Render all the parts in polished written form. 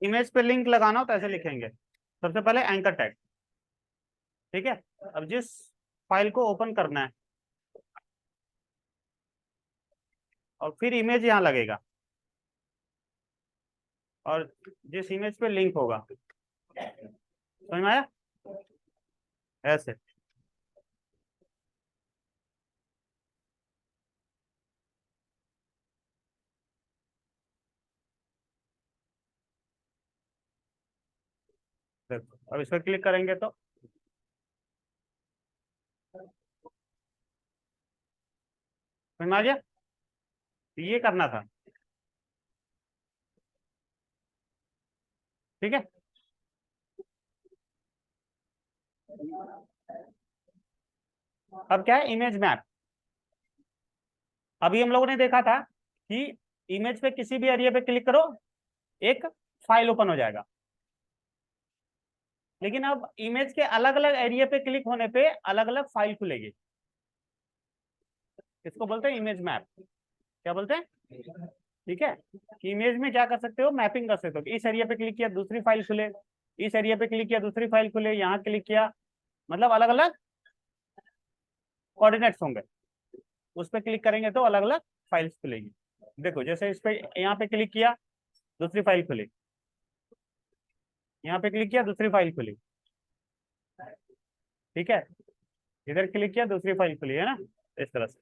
Image पे link लगाना हो तो ऐसे लिखेंगे, सबसे पहले एंकर टैग। ठीक है, अब जिस फाइल को ओपन करना है और फिर इमेज यहाँ लगेगा, और जिस इमेज पे लिंक होगा, समझ में आया? ऐसे। देखो अब इस पर क्लिक करेंगे तो समझ में आ गया, तो ये करना था। ठीक है, अब क्या है, इमेज मैप। अभी हम लोगों ने देखा था कि इमेज पे किसी भी एरिया पे क्लिक करो, एक फाइल ओपन हो जाएगा। लेकिन अब इमेज के अलग अलग एरिया पे क्लिक होने पे अलग अलग फाइल खुलेगी। इसको बोलते हैं इमेज मैप। क्या बोलते हैं? ठीक है, कि इमेज में क्या कर सकते हो, मैपिंग कर सकते हो। इस एरिया पे क्लिक किया दूसरी फाइल खुले, इस एरिया पे क्लिक किया दूसरी फाइल खुले, यहाँ क्लिक किया, मतलब अलग अलग कोऑर्डिनेट्स होंगे। उस पर क्लिक करेंगे तो अलग अलग फाइल्स खुलेगी। देखो जैसे इस पे, यहाँ पे क्लिक किया दूसरी फाइल खुली, यहाँ पे क्लिक किया दूसरी फाइल खुली। ठीक है, इधर क्लिक किया दूसरी फाइल खुली, है ना, इस तरह से।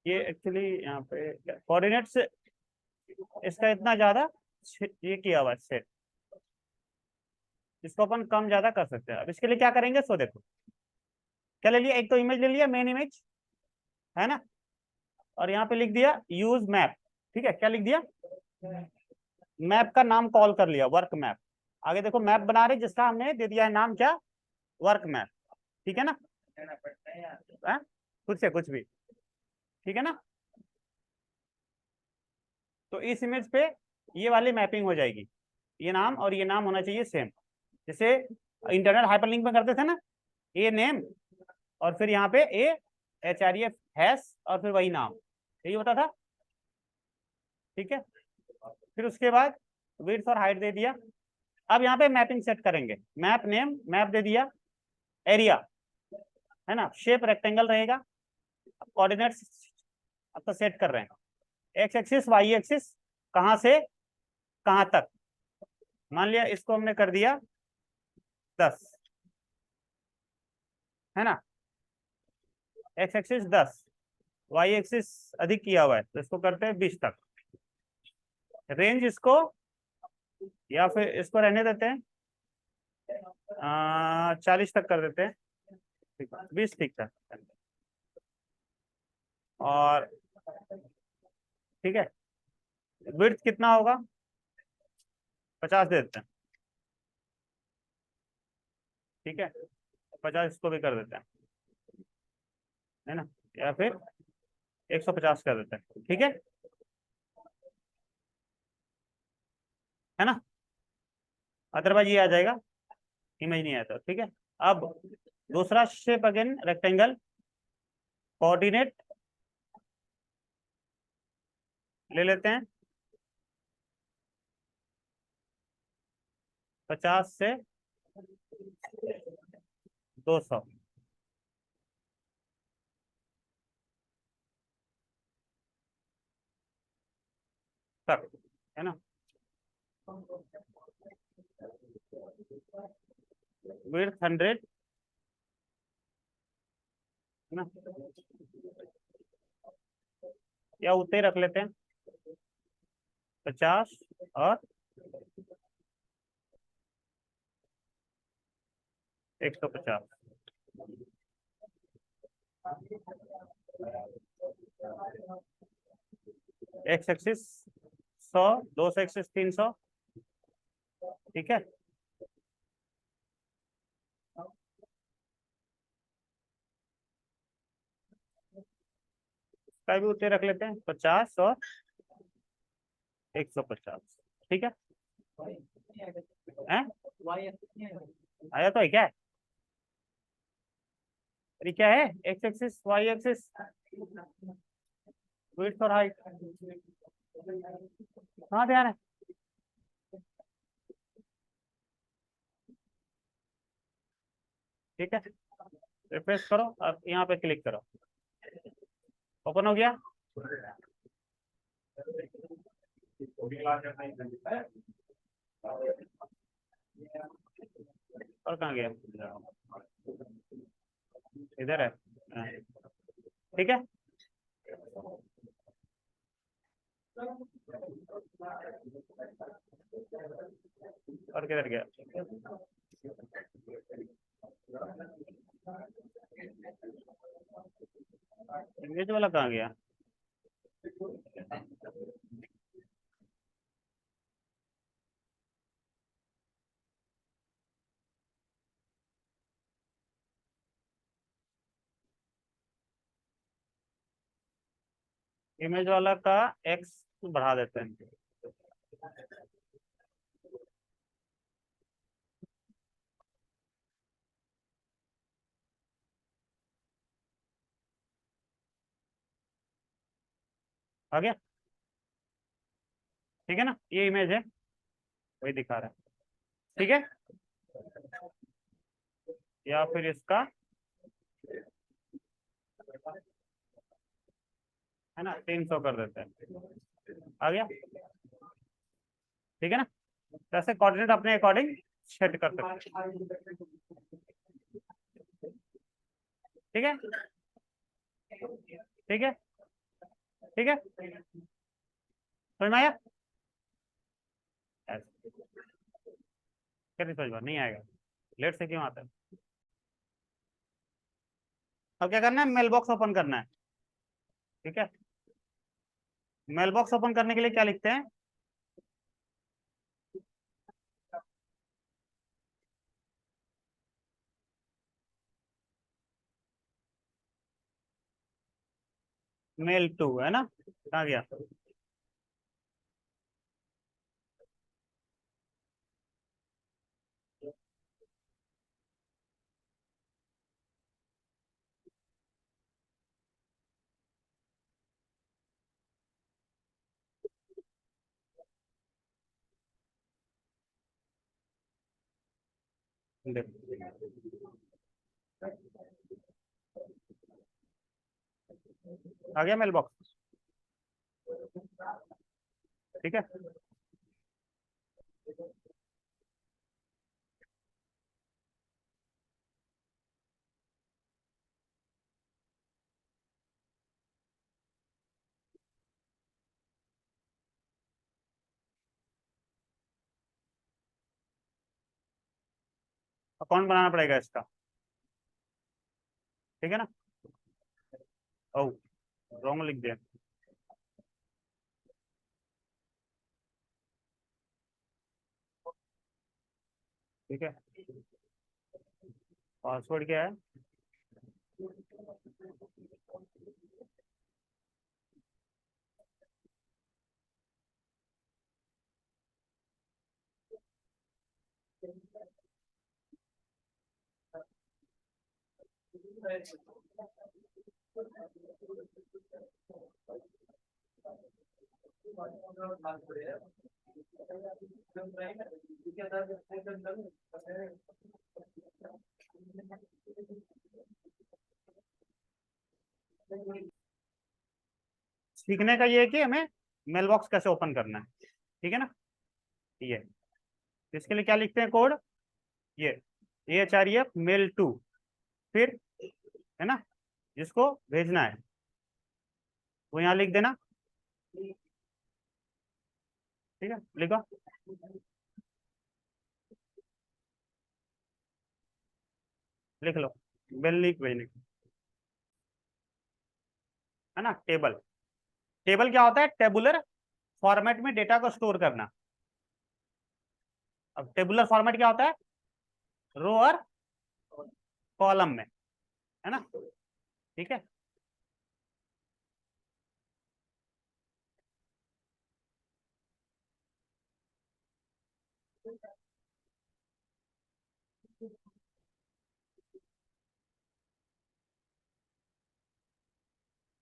ये एक्चुअली यहाँ पे कोऑर्डिनेट्स, इसका इतना ज्यादा ये किया हुआ है, इसको अपन कम ज्यादा कर सकते हैं। अब इसके लिए क्या करेंगे, सो देखो, क्या ले लिया, एक तो इमेज ले लिया, मेन इमेज, है ना, और यहाँ पे लिख दिया यूज मैप। ठीक है, क्या लिख दिया, मैप का नाम कॉल कर लिया, वर्क मैप। आगे देखो मैप बना रहे जिसका हमने दे दिया है नाम, क्या, वर्क मैप। ठीक है ना, है? कुछ से कुछ भी, ठीक है ना। तो इस इमेज पे ये वाली मैपिंग हो जाएगी, ये नाम और ये नाम होना चाहिए सेम, जैसे इंटरनेट हाइपरलिंक में करते थे ना, ए नेम और फिर यहाँ पे A H R F hash और फिर वही नाम, यही होता था। ठीक है, फिर उसके बाद विड्थ और हाइट दे दिया। अब यहाँ पे मैपिंग सेट करेंगे, मैप नेम, मैप दे दिया, एरिया, है ना, शेप रेक्टेंगल रहेगा। कोऑर्डिनेट्स अब तो सेट कर रहे हैं, एक्स एक्सिस वाई एक्सिस, कहाँ से कहाँ तक। मान लिया इसको हमने कर दिया 10, है ना, एक्स एक्सिस 10, वाई एक्सिस अधिक किया हुआ है तो इसको करते हैं 20 तक। रेंज इसको, या फिर इसको रहने देते हैं 40 तक कर देते हैं, ठीक है, 20 ठीक था। और ठीक है, विड्थ कितना होगा, 50 दे देते हैं। ठीक है, 50 इसको भी कर देते हैं, है ना, या फिर 150 कर देते हैं। ठीक है ना, अदरवाइज ये आ जाएगा, इमेज नहीं आता। ठीक है, अब दूसरा शेप अगेन रेक्टेंगल, कोऑर्डिनेट ले लेते हैं 50 से 200 तक, है ना, विड्थ 100, है ना, या उतने ही रख लेते हैं 50 और 150। X axis 100, 2 axis 300। ठीक है, इसका भी उत्तर रख लेते हैं 50 और 150। ठीक है, हैं? आया तो है क्या? अरे क्या है, x axis y axis, width और हाइट। कहाँ ध्यान है? ठीक है, रिफ्रेश करो, अब यहाँ पे क्लिक करो, ओपन हो गया। और कहाँ गया? इधर है। हाँ, ठीक है। और किधर गया? इमेज वाला कहाँ गया? इमेज वाला का एक्स बढ़ा देते हैं। आ गया? ठीक है ना, ये इमेज है, वही दिखा रहा है। ठीक है, या फिर इसका है ना 300 कर देते हैं। आ गया? ठीक है ना, जैसे कोऑर्डिनेट अपने अकॉर्डिंग सेट कर सकते हैं। ठीक है, ठीक है, ठीक है, समझ में आया? ऐसे। कैसे समझ में नहीं आएगा? लेट से क्यों आता है? अब क्या करना है, मेल बॉक्स ओपन करना है। ठीक है, मेल बॉक्स ओपन करने के लिए क्या लिखते हैं? मेल टू है ना, कहाँ गया? देखो, आ गया मेल बॉक्स। ठीक है, अकाउंट बनाना पड़ेगा इसका। ठीक है ना, ओ रॉन्ग लिख दिया। ठीक है, पासवर्ड क्या है? सीखने का ये है कि हमें मेल बॉक्स कैसे ओपन करना है। ठीक है ना, ये इसके लिए क्या लिखते हैं कोड, ये AHREF मेल टू, फिर है ना जिसको भेजना है वो यहाँ लिख देना। ठीक है, लिखो, लिख लो, मेल लिंक भेजने की, है ना। टेबल, टेबल क्या होता है? टेबुलर फॉर्मेट में डेटा को स्टोर करना। अब टेबुलर फॉर्मेट क्या होता है? रो और कॉलम में, है ना। ठीक है,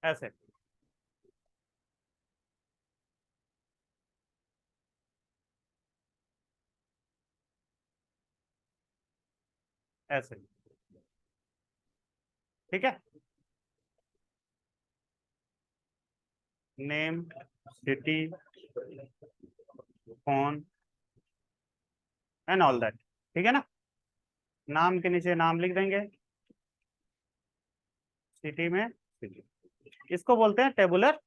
ऐसे ऐसे, ठीक है। Name, city, phone and all that, ठीक है ना। नाम के नीचे नाम लिख देंगे, सिटी में सिटी। इसको बोलते हैं टेबुलर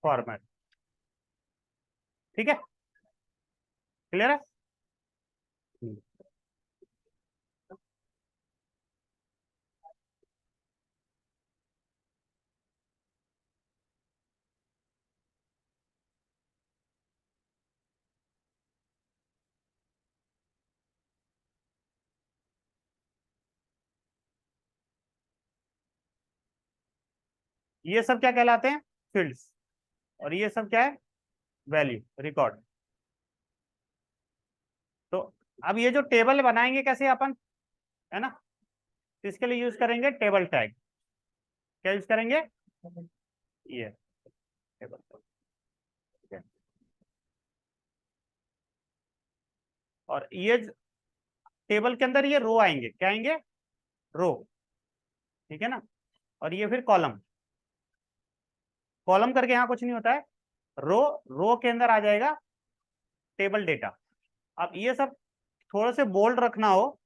फॉर्मेट, ठीक है। क्लियर है। हम्म। ये सब क्या कहलाते हैं, फील्ड्स। और ये सब क्या है, वैल्यू, रिकॉर्ड। तो अब ये जो टेबल बनाएंगे कैसे अपन, है ना, तो इसके लिए यूज करेंगे टेबल टैग। क्या यूज करेंगे, ये टेबल टैग। और ये टेबल के अंदर ये रो आएंगे, क्या आएंगे, रो, ठीक है ना। और ये फिर कॉलम, कॉलम करके यहाँ कुछ नहीं होता है, रो, रो के अंदर आ जाएगा टेबल डेटा। अब ये सब थोड़े से बोल्ड रखना हो,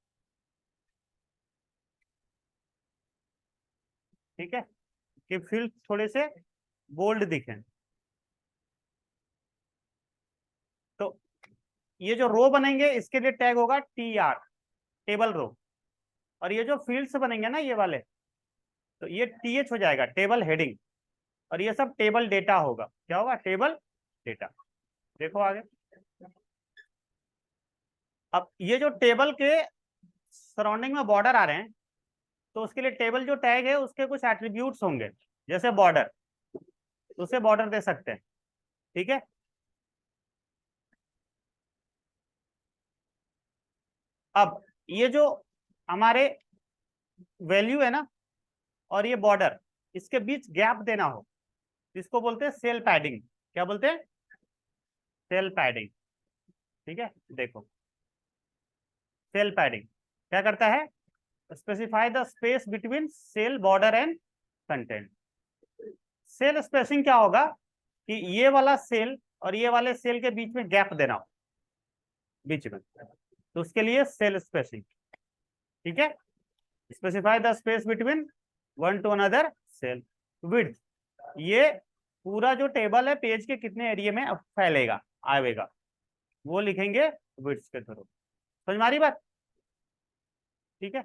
ठीक है, कि फील्ड थोड़े से बोल्ड दिखें। तो ये जो रो बनेंगे इसके लिए टैग होगा टी आर, टेबल रो। और ये जो फील्ड्स बनेंगे ना ये वाले, तो ये टी एच हो जाएगा, टेबल हेडिंग। और ये सब टेबल डेटा होगा, क्या होगा, टेबल डेटा। देखो आगे। अब ये जो टेबल के सराउंडिंग में बॉर्डर आ रहे हैं, तो उसके लिए टेबल जो टैग है उसके कुछ एट्रीब्यूट्स होंगे, जैसे बॉर्डर, उसे बॉर्डर दे सकते हैं, ठीक है। अब ये जो हमारे वैल्यू है ना, और ये बॉर्डर, इसके बीच गैप देना हो, इसको बोलते हैं सेल पैडिंग। क्या बोलते हैं, सेल पैडिंग, ठीक है। देखो, सेल पैडिंग क्या करता है, specify the space between cell border and content. Cell spacing क्या होगा, कि ये वाला सेल और ये वाले सेल के बीच में गैप देना हो, बीच में, तो उसके लिए सेल स्पेसिंग, ठीक है। Specify the space between one to another cell. Width, ये पूरा जो टेबल है पेज के कितने एरिया में फैलेगा, आएगा, वो लिखेंगे विड्थ के थ्रू। समझ में आ रही बात, ठीक है।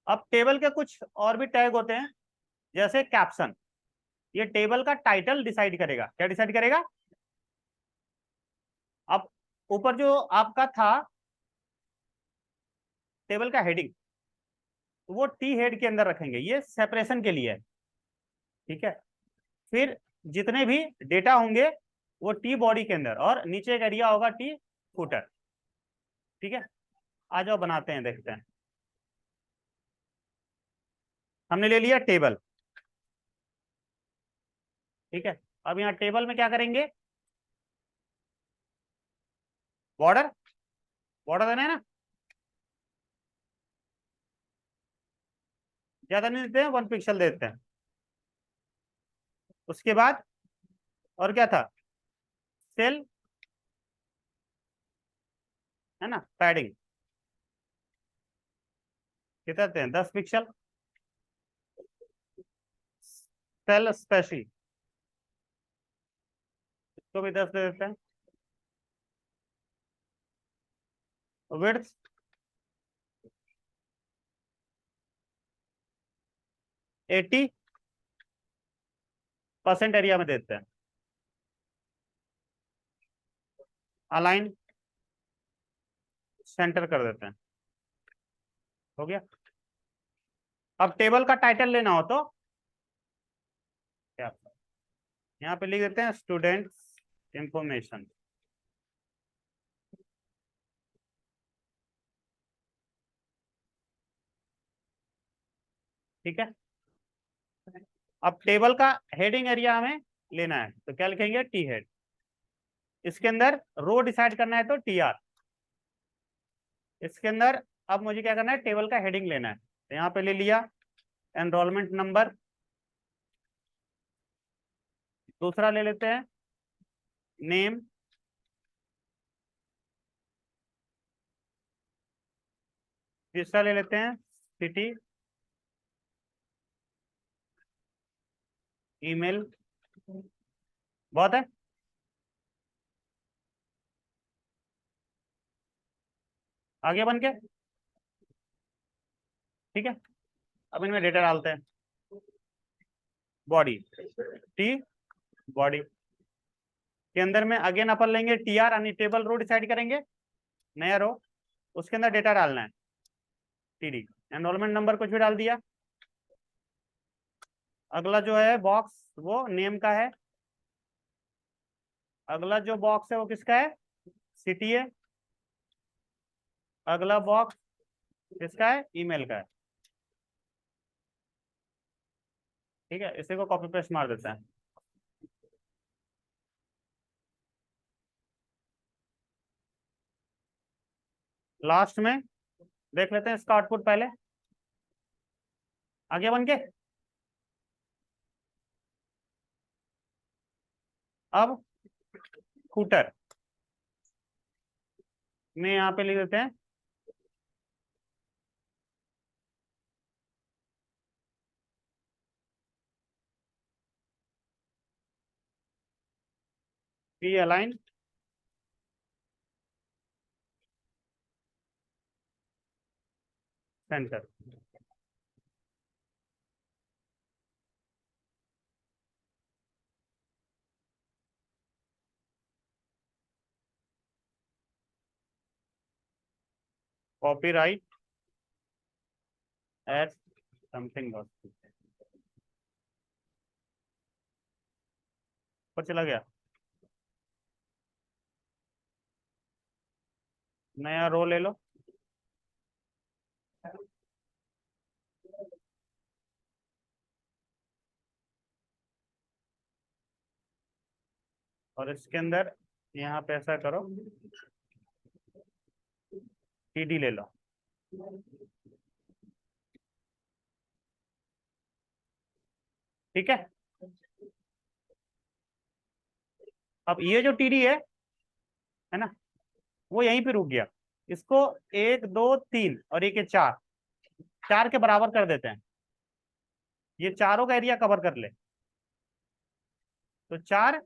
अब टेबल के कुछ और भी टैग होते हैं, जैसे कैप्शन। ये टेबल का टाइटल डिसाइड करेगा, क्या डिसाइड करेगा। अब ऊपर जो आपका था टेबल का हेडिंग, वो टी हेड के अंदर रखेंगे, ये सेपरेशन के लिए है, ठीक है। फिर जितने भी डेटा होंगे वो टी बॉडी के अंदर, और नीचे एक एरिया होगा टी फुटर, ठीक है। आ जाओ बनाते हैं, देखते हैं। हमने ले लिया टेबल, ठीक है। अब यहाँ टेबल में क्या करेंगे, बॉर्डर, बॉर्डर देना है ना, ज्यादा नहीं देते हैं, 1 पिक्सल देते हैं। उसके बाद और क्या था, सेल, है ना, पैडिंग कितना देते हैं, 10 पिक्सल। सेल स्पेसिंग, इसको भी 10 दे देते हैं। विड्थ 80% एरिया में देते हैं। अलाइन सेंटर कर देते हैं, हो गया। अब टेबल का टाइटल लेना हो तो क्या, यहाँ पे लिख देते हैं स्टूडेंट्स इंफॉर्मेशन। ठीक है। अब टेबल का हेडिंग एरिया हमें लेना है, तो क्या लिखेंगे, टी हेड। इसके अंदर रो डिसाइड करना है तो टी आर। इसके अंदर अब मुझे क्या करना है, टेबल का हेडिंग लेना है, तो यहाँ पे ले लिया एनरोलमेंट नंबर। दूसरा ले लेते हैं नेम। तीसरा ले लेते हैं सिटी, ईमेल। बहुत है। आगे बन के ठीक है। अब इनमें डेटा डालते हैं। बॉडी, टी बॉडी के अंदर में अगेन अपन लेंगे टी आर, यानी टेबल रो डिसाइड करेंगे, नया रो, उसके अंदर डेटा डालना है टी डी। एनरोलमेंट नंबर कुछ भी डाल दिया। अगला जो है बॉक्स वो नेम का है। अगला जो बॉक्स है वो किसका है, सिटी है। अगला बॉक्स किसका है, ईमेल का है। ठीक है, इसी को कॉपी पेस्ट मार देते हैं। लास्ट में देख लेते हैं इसका आउटपुट पहले। आगे बन के अब फूटर में यहाँ पे लिख देते हैं P align center. Copyright at something पर चला गया। नया रो ले लो। और इसके अंदर यहाँ पे ऐसा करो, टीडी ले लो। ठीक है। अब ये जो टीडी है ना, वो यहीं पे रुक गया। इसको एक दो तीन और एक ये चार, चार के बराबर कर देते हैं। ये चारों का एरिया कवर कर ले, तो चार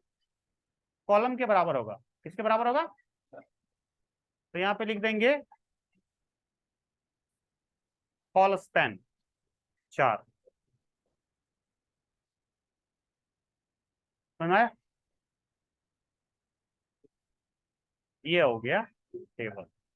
कॉलम के बराबर होगा। किसके बराबर होगा, तो यहाँ पे लिख देंगे कॉल स्पैन चार। समझ में आया? ये हो गया टेबल।